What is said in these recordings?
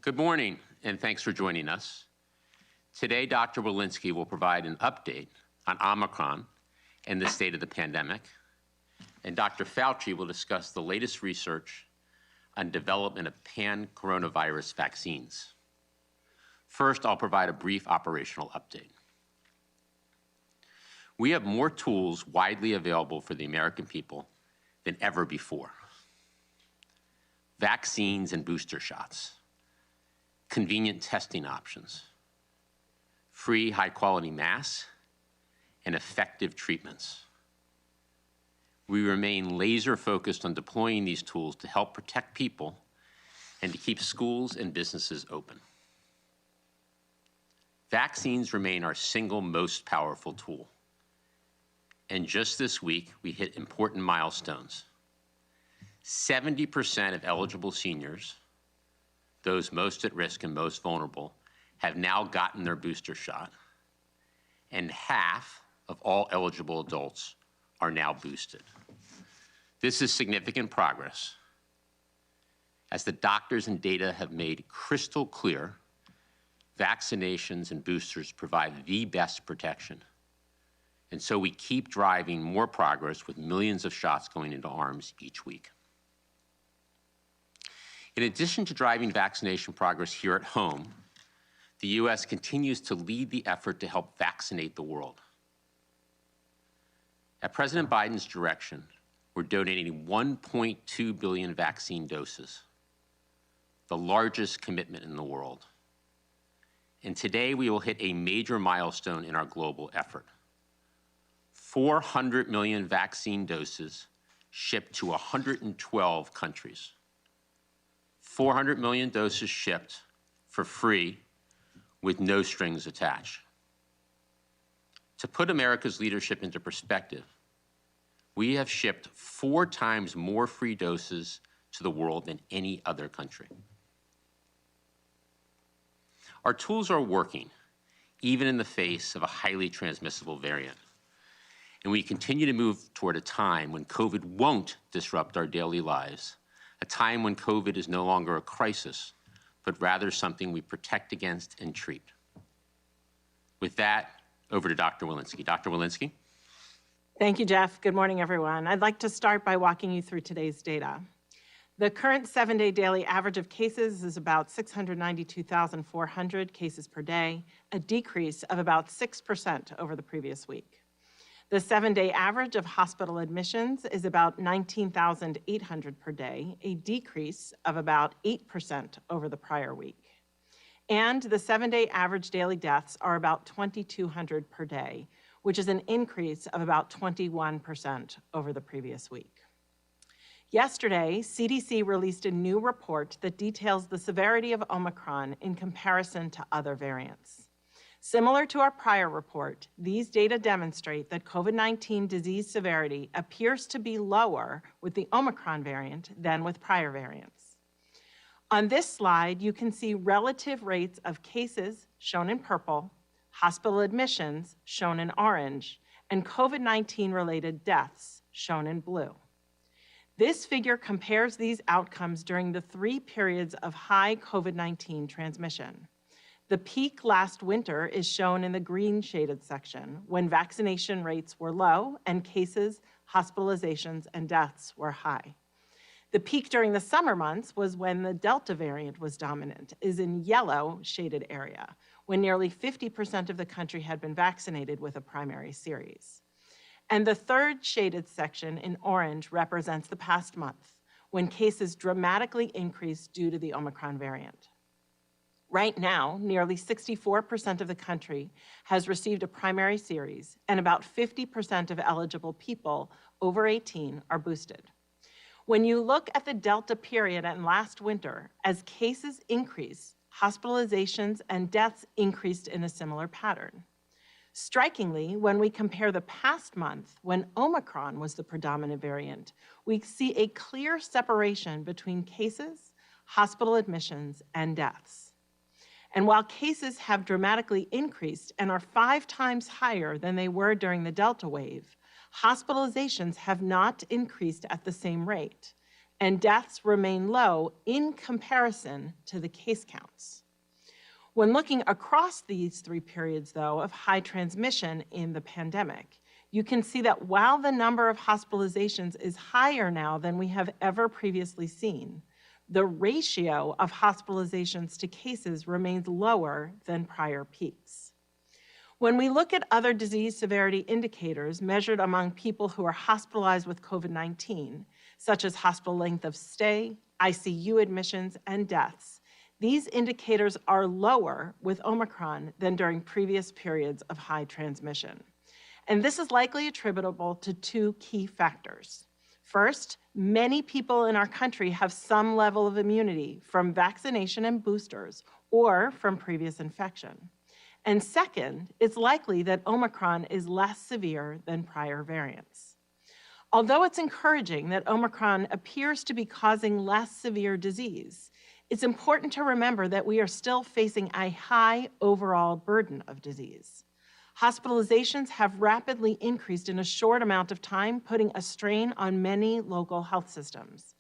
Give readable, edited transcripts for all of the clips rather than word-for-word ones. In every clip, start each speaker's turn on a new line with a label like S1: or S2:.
S1: Good morning, and thanks for joining us. Today, Dr. Walensky will provide an update on Omicron and the state of the pandemic, and Dr. Fauci will discuss the latest research on development of pan-coronavirus vaccines. First, I'll provide a brief operational update. We have more tools widely available for the American people than ever before. Vaccines and booster shots, convenient testing options, free high-quality masks, and effective treatments. We remain laser-focused on deploying these tools to help protect people and to keep schools and businesses open. Vaccines remain our single most powerful tool. And just this week, we hit important milestones. 70% of eligible seniors, those most at risk and most vulnerable, have now gotten their booster shot, and half of all eligible adults are now boosted. This is significant progress. As the doctors and data have made crystal clear, vaccinations and boosters provide the best protection. And so we keep driving more progress with millions of shots going into arms each week. In addition to driving vaccination progress here at home, the U.S. continues to lead the effort to help vaccinate the world. At President Biden's direction, we're donating 1.2 billion vaccine doses, the largest commitment in the world. And today we will hit a major milestone in our global effort. 400 million vaccine doses shipped to 112 countries. 400 million doses shipped for free with no strings attached. To put America's leadership into perspective, we have shipped 4 times more free doses to the world than any other country. Our tools are working, even in the face of a highly transmissible variant. And we continue to move toward a time when COVID won't disrupt our daily lives, a time when COVID is no longer a crisis, but rather something we protect against and treat. With that, over to Dr. Walensky. Dr. Walensky?
S2: Thank you, Jeff. Good morning, everyone. I'd like to start by walking you through today's data. The current 7-day daily average of cases is about 692,400 cases per day, a decrease of about 6% over the previous week. The 7-day average of hospital admissions is about 19,800 per day, a decrease of about 8% over the prior week. And the 7-day average daily deaths are about 2,200 per day, which is an increase of about 21% over the previous week. Yesterday, CDC released a new report that details the severity of Omicron in comparison to other variants. Similar to our prior report, these data demonstrate that COVID-19 disease severity appears to be lower with the Omicron variant than with prior variants. On this slide, you can see relative rates of cases, shown in purple, hospital admissions, shown in orange, and COVID-19 related deaths, shown in blue. This figure compares these outcomes during the 3 periods of high COVID-19 transmission. The peak last winter is shown in the green shaded section, when vaccination rates were low and cases, hospitalizations, and deaths were high. The peak during the summer months was when the Delta variant was dominant, is in yellow shaded area, when nearly 50% of the country had been vaccinated with a primary series. And the third shaded section in orange represents the past month, when cases dramatically increased due to the Omicron variant. Right now, nearly 64% of the country has received a primary series, and about 50% of eligible people over 18 are boosted. When you look at the Delta period and last winter, as cases increased, hospitalizations and deaths increased in a similar pattern. Strikingly, when we compare the past month, when Omicron was the predominant variant, we see a clear separation between cases, hospital admissions, and deaths. And while cases have dramatically increased and are 5 times higher than they were during the Delta wave, hospitalizations have not increased at the same rate. and deaths remain low in comparison to the case counts. When looking across these 3 periods, though, of high transmission in the pandemic, you can see that while the number of hospitalizations is higher now than we have ever previously seen, the ratio of hospitalizations to cases remains lower than prior peaks. When we look at other disease severity indicators measured among people who are hospitalized with COVID-19, such as hospital length of stay, ICU admissions, and deaths, these indicators are lower with Omicron than during previous periods of high transmission. And this is likely attributable to 2 key factors. First, many people in our country have some level of immunity from vaccination and boosters or from previous infection. And second, it's likely that Omicron is less severe than prior variants. Although it's encouraging that Omicron appears to be causing less severe disease, it's important to remember that we are still facing a high overall burden of disease. Hospitalizations have rapidly increased in a short amount of time, putting a strain on many local health systems.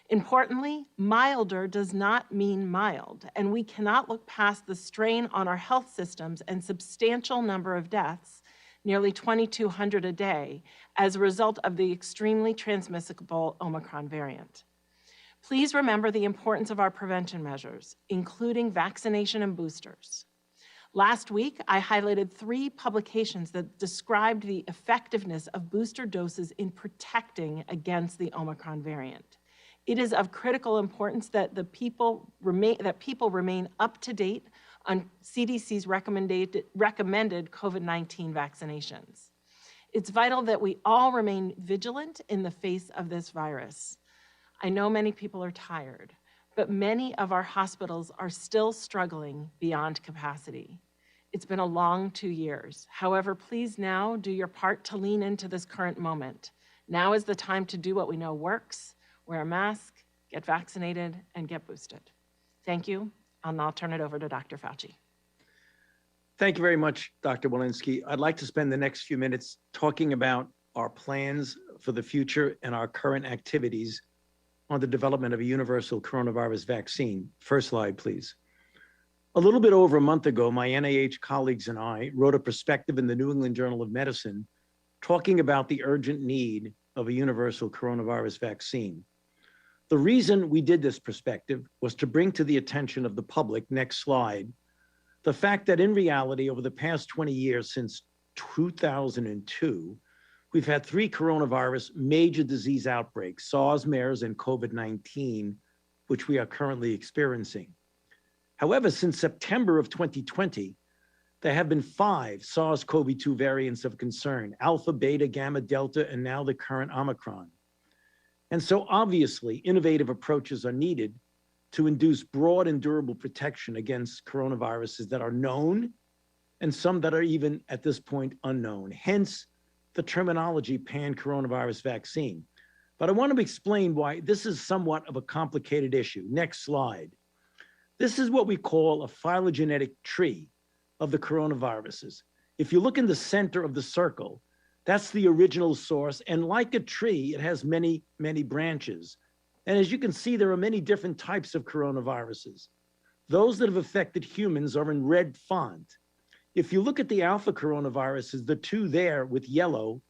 S2: Importantly, milder does not mean mild, and we cannot look past the strain on our health systems and substantial number of deaths, nearly 2,200 a day, as a result of the extremely transmissible Omicron variant. Please remember the importance of our prevention measures, including vaccination and boosters. Last week, I highlighted 3 publications that described the effectiveness of booster doses in protecting against the Omicron variant. It is of critical importance that people remain up to date on CDC's recommended COVID-19 vaccinations. It's vital that we all remain vigilant in the face of this virus. I know many people are tired, but many of our hospitals are still struggling beyond capacity. It's been a long 2 years. However, please now do your part to lean into this current moment. Now is the time to do what we know works: wear a mask, get vaccinated, and get boosted. Thank you. I'll now turn it over to Dr. Fauci.
S3: Thank you very much, Dr. Walensky. I'd like to spend the next few minutes talking about our plans for the future and our current activities on the development of a universal coronavirus vaccine. First slide, please. A little bit over a month ago, my NIH colleagues and I wrote a perspective in the New England Journal of Medicine talking about the urgent need of a universal coronavirus vaccine. The reason we did this perspective was to bring to the attention of the public, next slide, the fact that in reality, over the past 20 years, since 2002, we've had 3 coronavirus major disease outbreaks: SARS, MERS, and COVID-19, which we are currently experiencing. However, since September of 2020, there have been 5 SARS-CoV-2 variants of concern: Alpha, Beta, Gamma, Delta, and now the current Omicron. And so obviously, innovative approaches are needed to induce broad and durable protection against coronaviruses that are known and some that are even at this point unknown. Hence, the terminology pan-coronavirus vaccine. But I want to explain why this is somewhat of a complicated issue. Next slide. This is what we call a phylogenetic tree of the coronaviruses. If you look in the center of the circle, that's the original source. And like a tree, it has many, many branches. And as you can see, there are many different types of coronaviruses. Those that have affected humans are in red font. If you look at the alpha coronaviruses, the 2 there with yellow,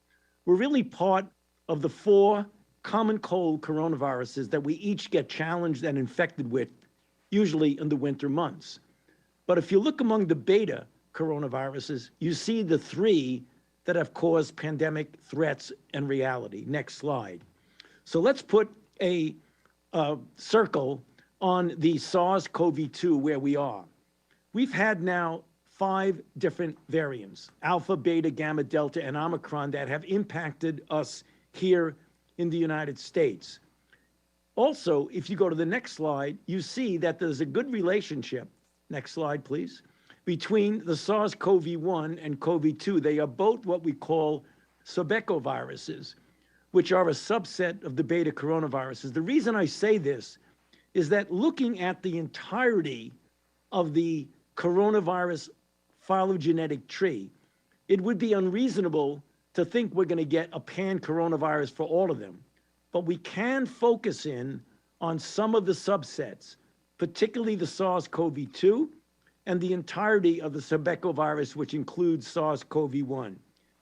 S3: were really part of the 4 common cold coronaviruses that we each get challenged and infected with, usually in the winter months. But if you look among the beta coronaviruses, you see the 3 that have caused pandemic threats and reality. Next slide. So let's put a circle on the SARS-CoV-2 where we are. We've had now 5 different variants: Alpha, Beta, Gamma, Delta, and Omicron, that have impacted us here in the United States. Also, if you go to the next slide, you see that there's a good relationship, next slide please, between the SARS-CoV-1 and CoV-2. They are both what we call subecoviruses, which are a subset of the beta coronaviruses. The reason I say this is that looking at the entirety of the coronavirus phylogenetic tree, it would be unreasonable to think we're going to get a pan-coronavirus for all of them. but we can focus in on some of the subsets, particularly the SARS-CoV-2 and the entirety of the sarbecovirus, which includes SARS-CoV-1.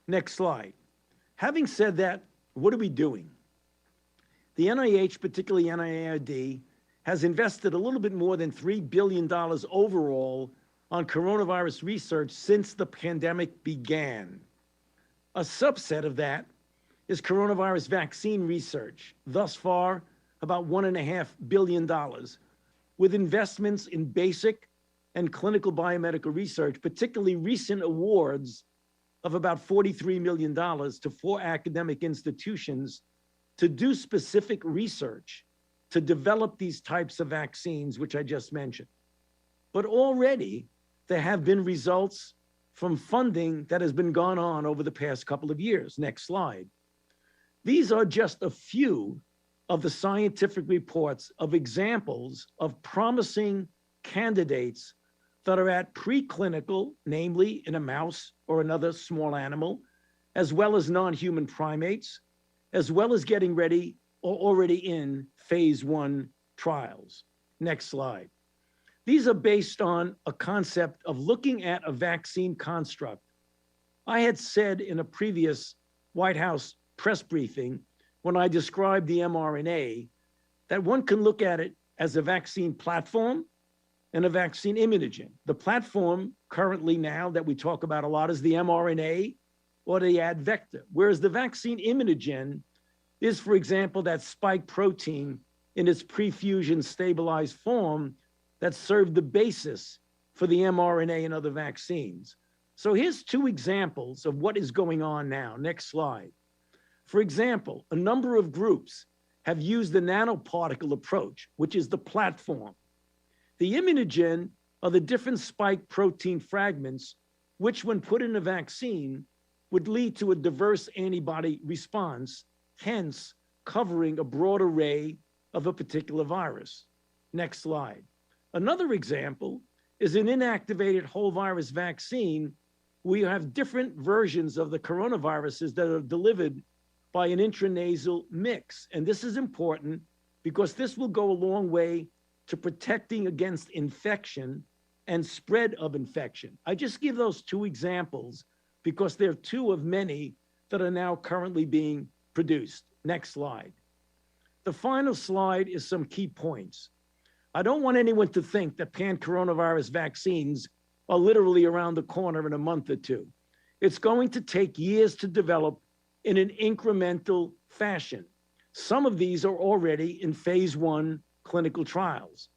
S3: Next slide. Having said that, what are we doing? The NIH, particularly NIAID, has invested a little bit more than $3 billion overall on coronavirus research since the pandemic began. A subset of that is coronavirus vaccine research. Thus far, about $1.5 billion, with investments in basic and clinical biomedical research, particularly recent awards of about $43 million to 4 academic institutions to do specific research to develop these types of vaccines, which I just mentioned. But already there have been results from funding that has been gone on over the past couple of years. Next slide. These are just a few of the scientific reports of examples of promising candidates that are at preclinical, namely in a mouse or another small animal, as well as non-human primates, as well as getting ready or already in phase 1 trials. Next slide. These are based on a concept of looking at a vaccine construct. I had said in a previous White House press briefing, when I described the mRNA, that one can look at it as a vaccine platform and a vaccine immunogen. The platform currently now that we talk about a lot is the mRNA or the ad vector, whereas the vaccine immunogen is, for example, that spike protein in its prefusion stabilized form that served the basis for the mRNA and other vaccines. So here's 2 examples of what is going on now. Next slide. For example, a number of groups have used the nanoparticle approach, which is the platform. The immunogen are the different spike protein fragments, which when put in a vaccine would lead to a diverse antibody response, hence covering a broad array of a particular virus. Next slide. Another example is an inactivated whole virus vaccine. We have different versions of the coronaviruses that are delivered by an intranasal mix. And this is important because this will go a long way to protecting against infection and spread of infection. I just give those 2 examples because they're 2 of many that are now currently being produced. Next slide. The final slide is some key points. I don't want anyone to think that pan-coronavirus vaccines are literally around the corner in a month or 2. It's going to take years to develop in an incremental fashion. Some of these are already in phase 1 clinical trials.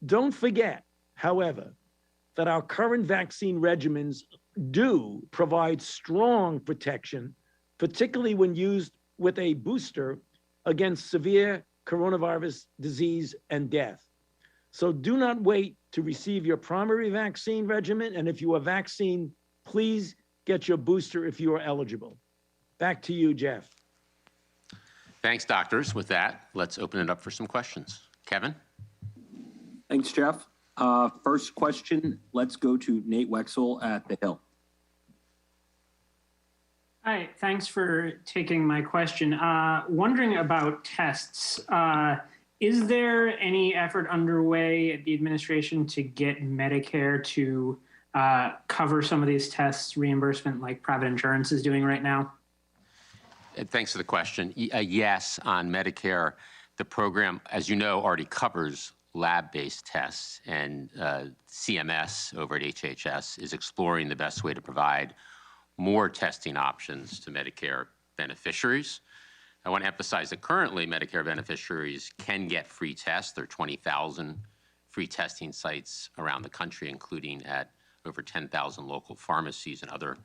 S3: Don't forget, however, that our current vaccine regimens do provide strong protection, particularly when used with a booster against severe coronavirus disease and death. So do not wait to receive your primary vaccine regimen. And if you are vaccinated, please get your booster if you are eligible. Back to you, Jeff.
S1: Thanks, doctors. With that, let's open it up for some questions. Kevin?
S4: Thanks, Jeff. First question, let's go to Nate Wexel at The Hill.
S5: Hi, thanks for taking my question. Wondering about tests. Is there any effort underway at the administration to get Medicare to cover some of these tests, reimbursement like private insurance is doing right now?
S1: Thanks for the question. Yes, on Medicare, the program, as you know, already covers lab-based tests, and CMS over at HHS is exploring the best way to provide more testing options to Medicare beneficiaries. I want to emphasize that currently Medicare beneficiaries can get free tests. There are 20,000 free testing sites around the country, including at over 10,000 local pharmacies and other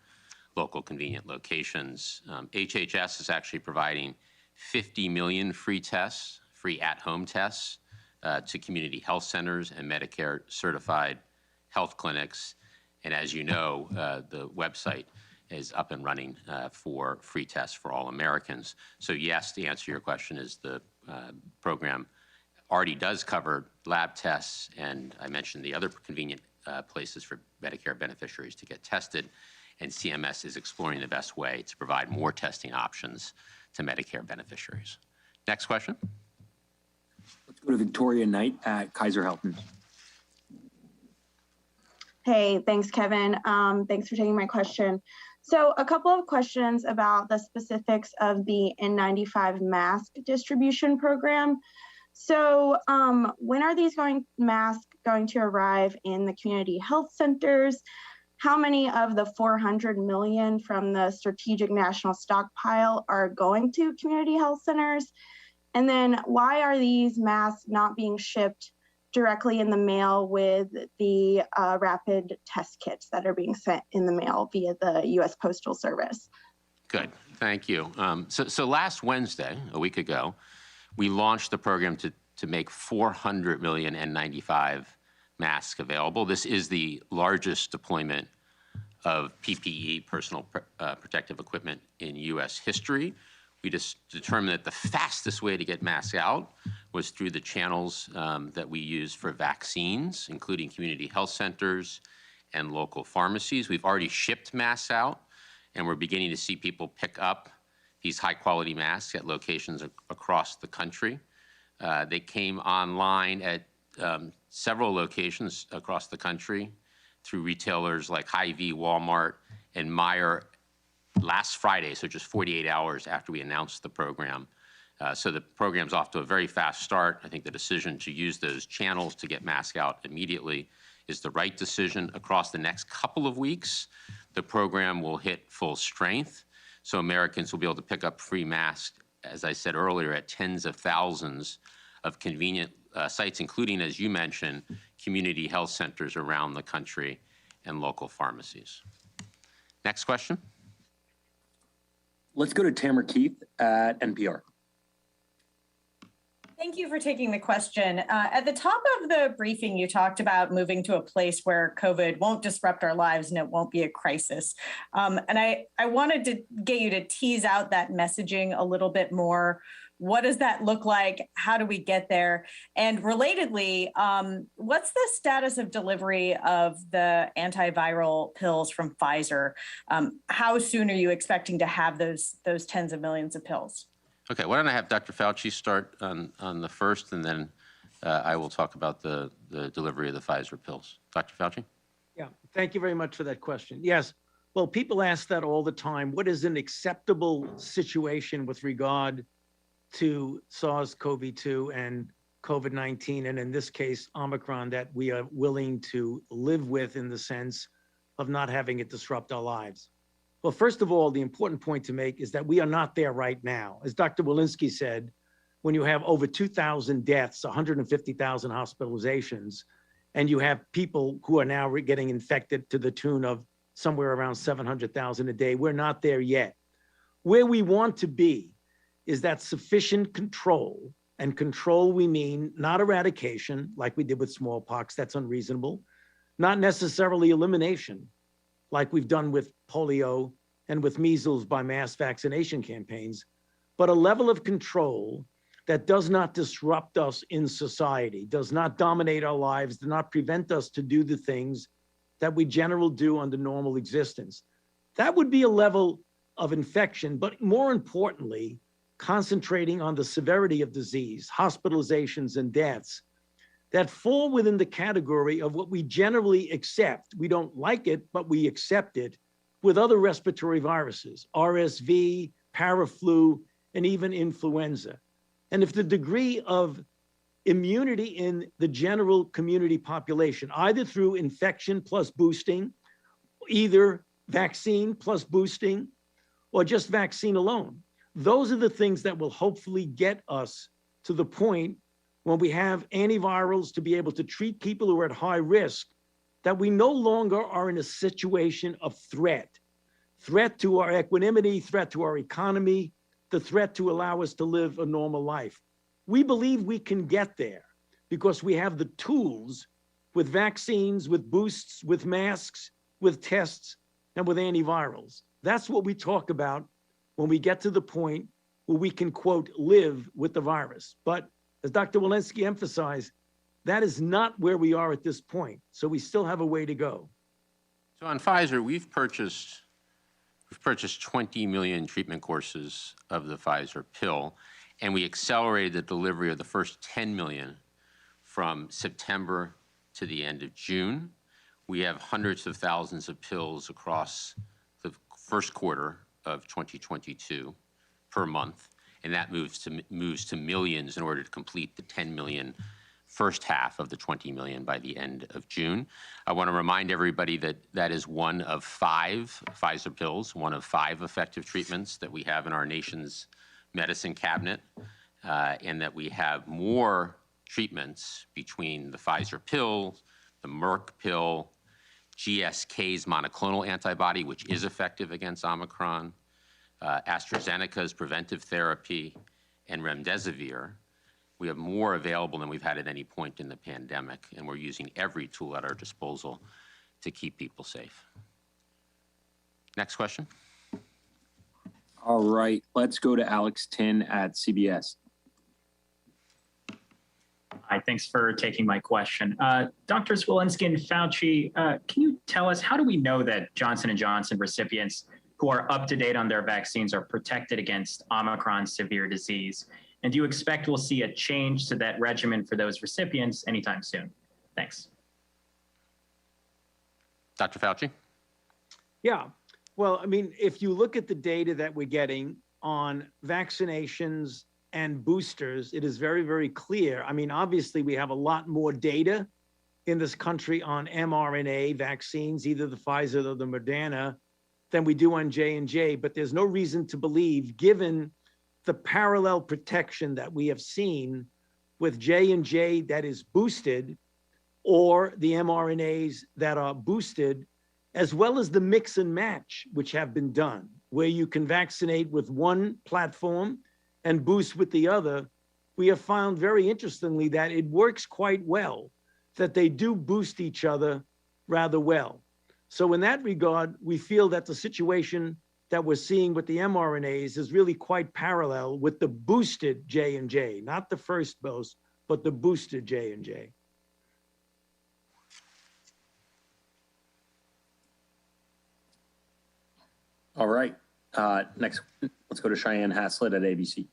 S1: local convenient locations. HHS is actually providing 50 million free tests, free at-home tests, to community health centers and Medicare certified health clinics. And as you know, the website is up and running for free tests for all Americans. So yes, the answer to your question is the program already does cover lab tests, and I mentioned the other convenient places for Medicare beneficiaries to get tested, and CMS is exploring the best way to provide more testing options to Medicare beneficiaries. Next question.
S4: Let's go to Victoria Knight at Kaiser Health.
S6: Hey, thanks, Kevin. Thanks for taking my question. So a couple of questions about the specifics of the N95 mask distribution program. So when are these masks going to arrive in the community health centers? How many of the 400 million from the Strategic National Stockpile are going to community health centers? And then why are these masks not being shipped directly in the mail with the rapid test kits that are being sent in the mail via the U.S. Postal Service?
S1: Good, thank you. So last Wednesday, a week ago, we launched the program to make 400 million N95 masks available. This is the largest deployment of PPE, personal protective equipment, in U.S. history. We just determined that the fastest way to get masks out was through the channels that we use for vaccines, including community health centers and local pharmacies. We've already shipped masks out, and we're beginning to see people pick up these high-quality masks at locations across the country. They came online at several locations across the country through retailers like Hy-Vee, Walmart, and Meijer last Friday, so just 48 hours after we announced the program. So the program's off to a very fast start. I think the decision to use those channels to get masks out immediately is the right decision. Across the next couple of weeks, the program will hit full strength, so Americans will be able to pick up free masks, as I said earlier, at tens of thousands of convenient sites, including, as you mentioned, community health centers around the country and local pharmacies. Next question.
S4: Let's go to Tamara Keith at NPR.
S7: Thank you for taking the question. At the top of the briefing, you talked about moving to a place where COVID won't disrupt our lives and it won't be a crisis. And I wanted to get you to tease out that messaging a little bit more. What does that look like? How do we get there? And relatedly, what's the status of delivery of the antiviral pills from Pfizer? How soon are you expecting to have those tens of millions of pills?
S1: Okay, why don't I have Dr. Fauci start on the first, and then I will talk about the delivery of the Pfizer pills. Dr. Fauci?
S3: Yeah, thank you very much for that question. Yes, well, people ask that all the time. What is an acceptable situation with regard to SARS-CoV-2 and COVID-19, and in this case, Omicron, that we are willing to live with in the sense of not having it disrupt our lives? Well, first of all, the important point to make is that we are not there right now. As Dr. Walensky said, when you have over 2,000 deaths, 150,000 hospitalizations, and you have people who are now getting infected to the tune of somewhere around 700,000 a day, we're not there yet. Where we want to be is that sufficient control, and control we mean not eradication like we did with smallpox, that's unreasonable, not necessarily elimination like we've done with polio and with measles by mass vaccination campaigns, but a level of control that does not disrupt us in society, does not dominate our lives, does not prevent us to do the things that we generally do under normal existence. That would be a level of infection, but more importantly, concentrating on the severity of disease, hospitalizations, and deaths that fall within the category of what we generally accept. We don't like it, but we accept it with other respiratory viruses, RSV, paraflu, and even influenza. And if the degree of immunity in the general community population, either through infection plus boosting, either vaccine plus boosting, or just vaccine alone, those are the things that will hopefully get us to the point when we have antivirals to be able to treat people who are at high risk, that we no longer are in a situation of threat to our equanimity, threat to our economy, the threat to allow us to live a normal life. We believe we can get there because we have the tools with vaccines, with boosts, with masks, with tests, and with antivirals. That's what we talk about when we get to the point where we can, quote, live with the virus. But as Dr. Walensky emphasized, that is not where we are at this point. So we still have a way to go.
S1: So on Pfizer, we've purchased 20 million treatment courses of the Pfizer pill, And we accelerated the delivery of the first 10 million from September to the end of June. We have hundreds of thousands of pills across the first quarter of 2022 per month, and that moves to millions in order to complete the 10 million first half of the 20 million by the end of June. I want to remind everybody that that is one of 5 Pfizer pills, one of 5 effective treatments that we have in our nation's medicine cabinet, and that we have more treatments between the Pfizer pill, the Merck pill, GSK's monoclonal antibody, which is effective against Omicron, AstraZeneca's preventive therapy, and remdesivir. We have more available than we've had at any point in the pandemic, and we're using every tool at our disposal to keep people safe. Next question.
S4: All right, let's go to Alex Tin at CBS.
S8: Hi, thanks for taking my question. Drs. Walensky and Fauci, can you tell us, how do we know that Johnson & Johnson recipients who are up to date on their vaccines are protected against Omicron severe disease? And do you expect we'll see a change to that regimen for those recipients anytime soon? Thanks.
S1: Dr. Fauci?
S3: Yeah. Well, I mean, if you look at the data that we're getting on vaccinations and boosters, it is very, very clear. I mean, obviously, we have a lot more data in this country on mRNA vaccines, either the Pfizer or the Moderna, than we do on J&J. But there's no reason to believe, given the parallel protection that we have seen with J&J that is boosted, or the mRNAs that are boosted, as well as the mix and match, which have been done, where you can vaccinate with one platform and boost with the other. We have found very interestingly that it works quite well, that they do boost each other rather well. So in that regard, we feel that the situation that we're seeing with the mRNAs is really quite parallel with the boosted J&J, not the first dose, but the boosted J&J.
S4: All right, next, let's go to Cheyenne Haslett at ABC.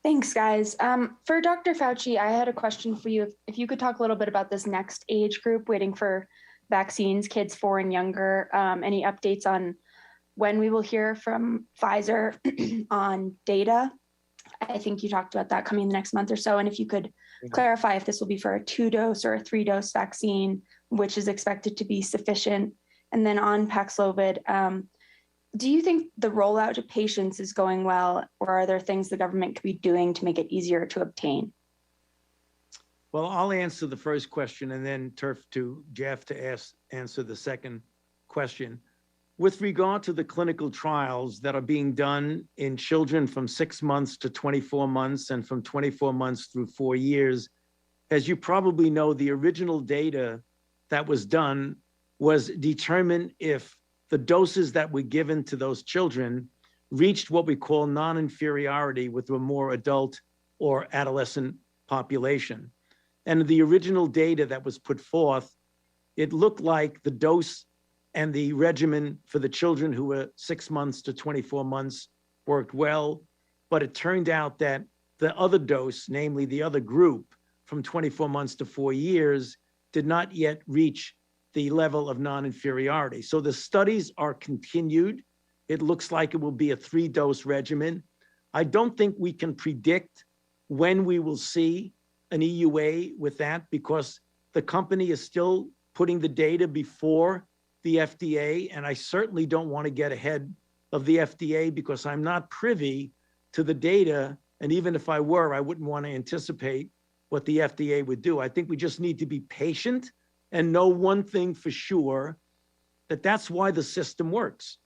S9: Thanks, guys. For Dr. Fauci, I had a question for you. If you could talk a little bit about this next age group waiting for vaccines, kids 4 and younger, any updates on when we will hear from Pfizer on data? I think you talked about that coming in the next month or so. And if you could clarify if this will be for a 2-dose or a 3-dose vaccine, which is expected to be sufficient. And then on Paxlovid, do you think the rollout to patients is going well, or are there things the government could be doing to make it easier to obtain?
S3: Well, I'll answer the first question and then turf to Jeff to answer the second question. With regard to the clinical trials that are being done in children from 6 months to 24 months and from 24 months through 4 years, as you probably know, the original data that was done was determine if the doses that were given to those children reached what we call non-inferiority with a more adult or adolescent population. And the original data that was put forth, it looked like the dose and the regimen for the children who were 6 months to 24 months worked well, but it turned out that the other dose, namely the other group from 24 months to 4 years, did not yet reach the level of non-inferiority. So the studies are continued. It looks like it will be a 3-dose regimen. I don't think we can predict when we will see an EUA with that, because the company is still putting the data before the FDA, and I certainly don't want to get ahead of the FDA because I'm not privy to the data, and even if I were, I wouldn't want to anticipate what the FDA would do. I think we just need to be patient and know one thing for sure, that that's why the system works,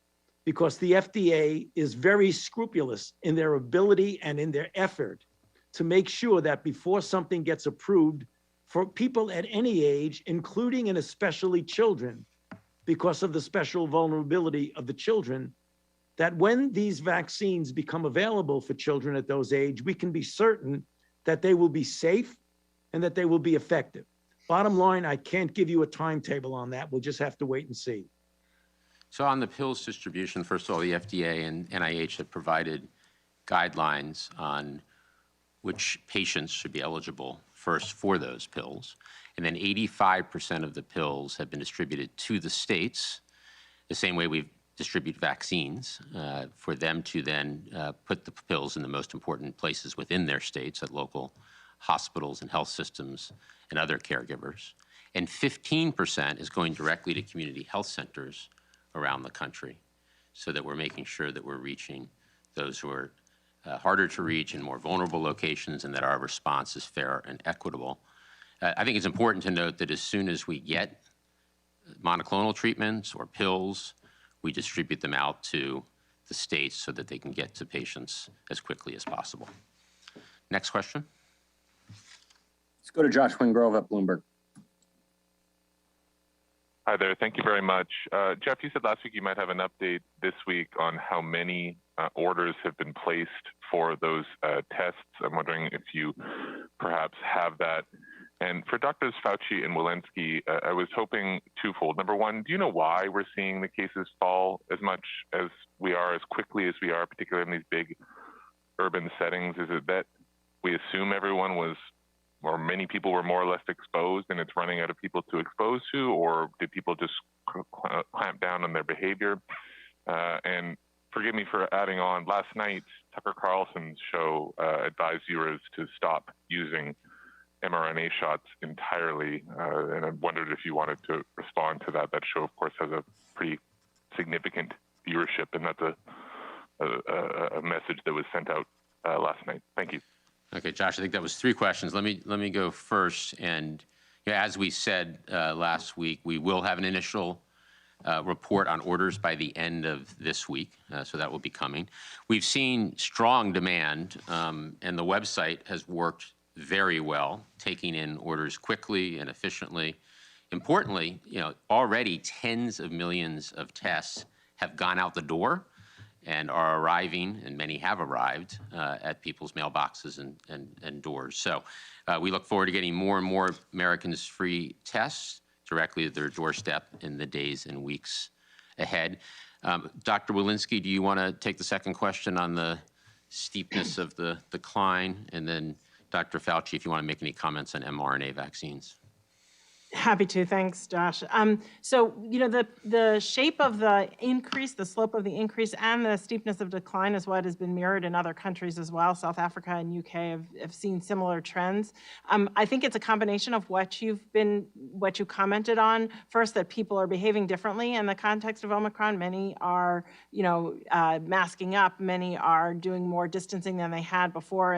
S3: because the FDA is very scrupulous in their ability and in their effort to make sure that before something gets approved for people at any age, including and especially children, because of the special vulnerability of the children, that when these vaccines become available for children at those age, we can be certain that they will be safe and that they will be effective. Bottom line, I can't give you a timetable on that. We'll just have to wait and see.
S1: So on the pills distribution, first of all, the FDA and NIH have provided guidelines on which patients should be eligible first for those pills. And then 85% of the pills have been distributed to the states, the same way we distribute vaccines, for them to then put the pills in the most important places within their states at local hospitals and health systems and other caregivers. And 15% is going directly to community health centers around the country, so that we're making sure that we're reaching those who are harder to reach in more vulnerable locations, and that our response is fair and equitable. I think it's important to note that as soon as we get monoclonal treatments or pills, we distribute them out to the states so that they can get to patients as quickly as possible. Next question.
S4: Let's go to Josh Wingrove at Bloomberg.
S10: Hi there. Thank you very much. Jeff, you said last week you might have an update this week on how many orders have been placed for those tests. I'm wondering if you perhaps have that. And for Drs. Fauci and Walensky, I was hoping twofold. Number one, do you know why we're seeing the cases fall as much as we are, as quickly as we are, particularly in these big urban settings? Is it that we assume everyone was, or many people were more or less exposed and it's running out of people to expose to, or did people just clamp down on their behavior? And forgive me for adding on, last night, Tucker Carlson's show advised viewers to stop using mRNA shots entirely, and I wondered if you wanted to respond to that. That show, of course, has a pretty significant viewership, and that's a message that was sent out last night. Thank you.
S1: Okay, Josh, I think that was 3 questions. Let me go first. And as we said last week, we will have an initial report on orders by the end of this week, so that will be coming. We've seen strong demand, and the website has worked very well, taking in orders quickly and efficiently. Importantly, already tens of millions of tests have gone out the door and are arriving, and many have arrived at people's mailboxes and doors. So we look forward to getting more and more Americans free tests directly at their doorstep in the days and weeks ahead. Dr. Walensky, do you want to take the second question on the steepness of the decline? And then Dr. Fauci, if you want to make any comments on mRNA vaccines.
S2: Happy to. Thanks, Josh. So, the shape of the increase, the slope of the increase, and the steepness of decline is what has been mirrored in other countries as well. South Africa and UK have seen similar trends. I think it's a combination of what you commented on. First, that people are behaving differently in the context of Omicron. Many are, masking up. Many are doing more distancing than they had before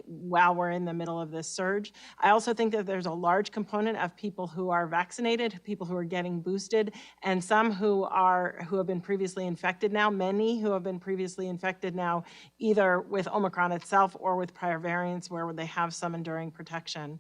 S2: while we're in the middle of this surge. I also think that there's a large component of people who are vaccinated, people who are getting boosted, and some who have been previously infected now, many who have been previously infected now, either with Omicron itself or with prior variants where they have some enduring protection.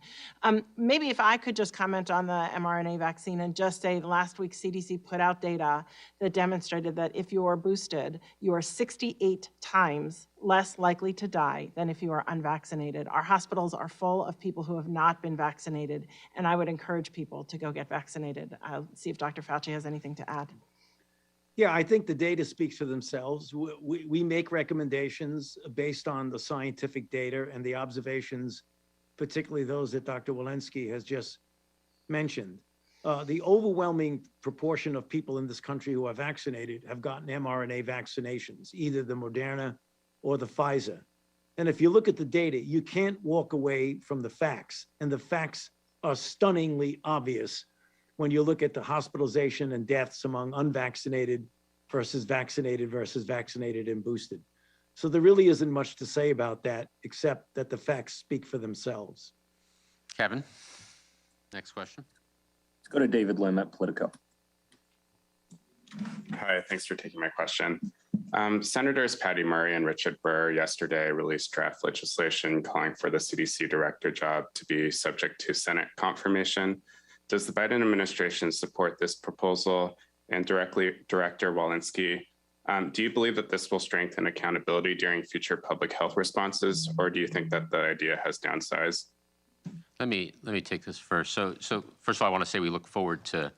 S2: Maybe if I could just comment on the mRNA vaccine and just say last week CDC put out data that demonstrated that if you are boosted, you are 68 times less likely to die than if you are unvaccinated. Our hospitals are full of people who have not been vaccinated, and I would encourage people to go get vaccinated. I'll see if Dr. Fauci has anything to add.
S3: Yeah, I think the data speaks for themselves. We make recommendations based on the scientific data and the observations, particularly those that Dr. Walensky has just mentioned. The overwhelming proportion of people in this country who are vaccinated have gotten mRNA vaccinations, either the Moderna or the Pfizer. And if you look at the data, you can't walk away from the facts. And the facts are stunningly obvious when you look at the hospitalization and deaths among unvaccinated versus vaccinated and boosted. So there really isn't much to say about that, except that the facts speak for themselves.
S1: Kevin, next question.
S4: Let's go to David Lim at Politico.
S11: Hi, thanks for taking my question. Senators Patty Murray and Richard Burr yesterday released draft legislation calling for the CDC director job to be subject to Senate confirmation. Does the Biden administration support this proposal? And Director Walensky, do you believe that this will strengthen accountability during future public health responses, or do you think that the idea has downsides?
S1: Let me take this first. So first of all, I want to say we look forward to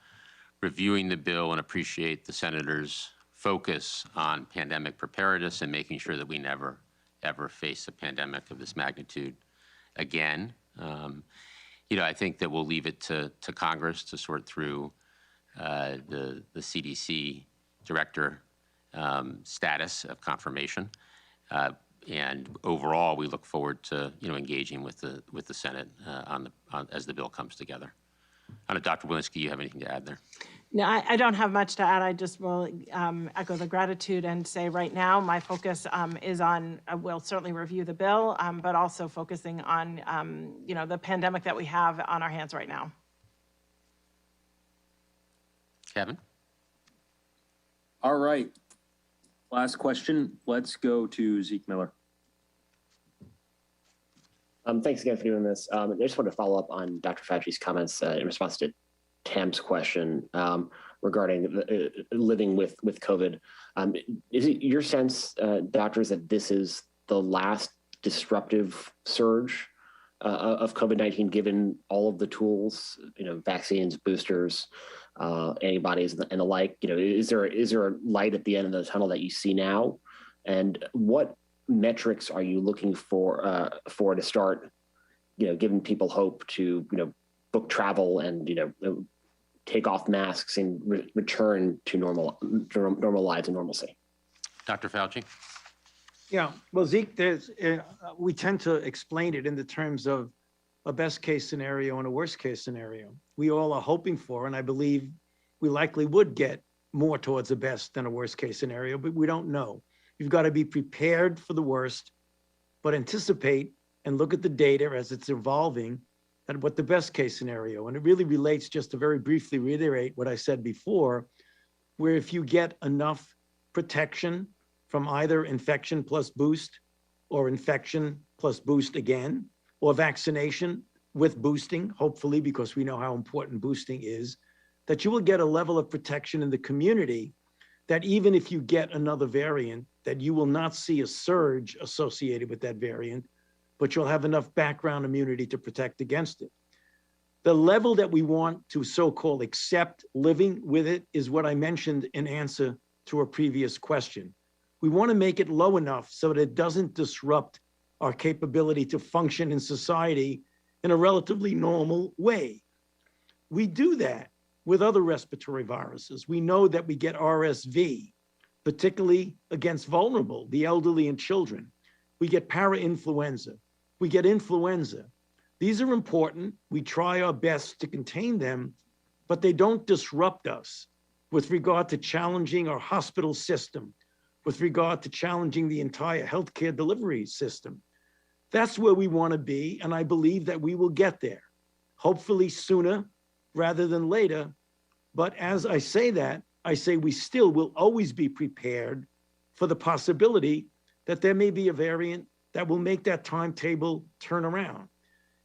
S1: reviewing the bill and appreciate the senators' focus on pandemic preparedness and making sure that we never, ever face a pandemic of this magnitude again. I think that we'll leave it to Congress to sort through the CDC director status of confirmation. And overall, we look forward to engaging with the Senate as the bill comes together. I don't know, Dr. Walensky, you have anything to add there?
S2: No, I don't have much to add. I just will echo the gratitude and say right now my focus is on, we'll certainly review the bill, but also focusing on, the pandemic that we have on our hands right now.
S1: Kevin?
S4: All right. Last question. Let's go to Zeke Miller.
S12: Thanks again for doing this. I just want to follow up on Dr. Fauci's comments in response to Tam's question regarding living with COVID. Is it your sense, doctors, that this is the last disruptive surge of COVID-19, given all of the tools, vaccines, boosters, antibodies, and the like? Is there a light at the end of the tunnel that you see now? And what metrics are you looking for to start, giving people hope to, book travel and, take off masks and return to normal lives and normalcy?
S1: Dr. Fauci?
S3: Yeah, well, Zeke, we tend to explain it in the terms of a best case scenario and a worst case scenario. We all are hoping for, and I believe we likely would get more towards a best than a worst case scenario, but we don't know. You've got to be prepared for the worst, but anticipate and look at the data as it's evolving and what the best case scenario. And it really relates, just to very briefly reiterate what I said before, where if you get enough protection from either infection plus boost or infection plus boost again, or vaccination with boosting, hopefully, because we know how important boosting is, that you will get a level of protection in the community that even if you get another variant, that you will not see a surge associated with that variant, but you'll have enough background immunity to protect against it. The level that we want to so-called accept living with it is what I mentioned in answer to a previous question. We want to make it low enough so that it doesn't disrupt our capability to function in society in a relatively normal way. We do that with other respiratory viruses. We know that we get RSV, particularly against vulnerable, the elderly and children. We get para-influenza. We get influenza. These are important. We try our best to contain them, but they don't disrupt us with regard to challenging our hospital system, with regard to challenging the entire healthcare delivery system. That's where we want to be, and I believe that we will get there, hopefully sooner rather than later. But as I say that, I say we still will always be prepared for the possibility that there may be a variant that will make that timetable turn around.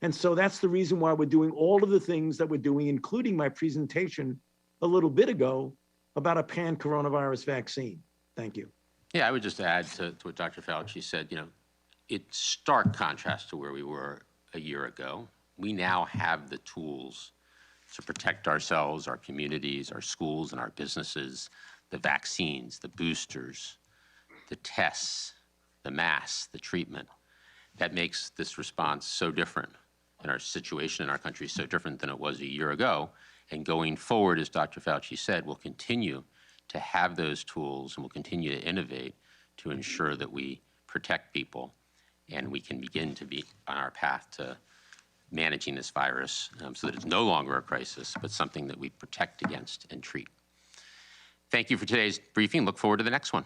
S3: And so that's the reason why we're doing all of the things that we're doing, including my presentation a little bit ago about a pan-coronavirus vaccine. Thank you.
S1: Yeah, I would just add to what Dr. Fauci said, it's stark contrast to where we were a year ago. We now have the tools to protect ourselves, our communities, our schools, and our businesses, the vaccines, the boosters, the tests, the masks, the treatment. That makes this response so different, and our situation in our country so different than it was a year ago. And going forward, as Dr. Fauci said, we'll continue to have those tools and we'll continue to innovate to ensure that we protect people and we can begin to be on our path to managing this virus so that it's no longer a crisis, but something that we protect against and treat. Thank you for today's briefing. Look forward to the next one.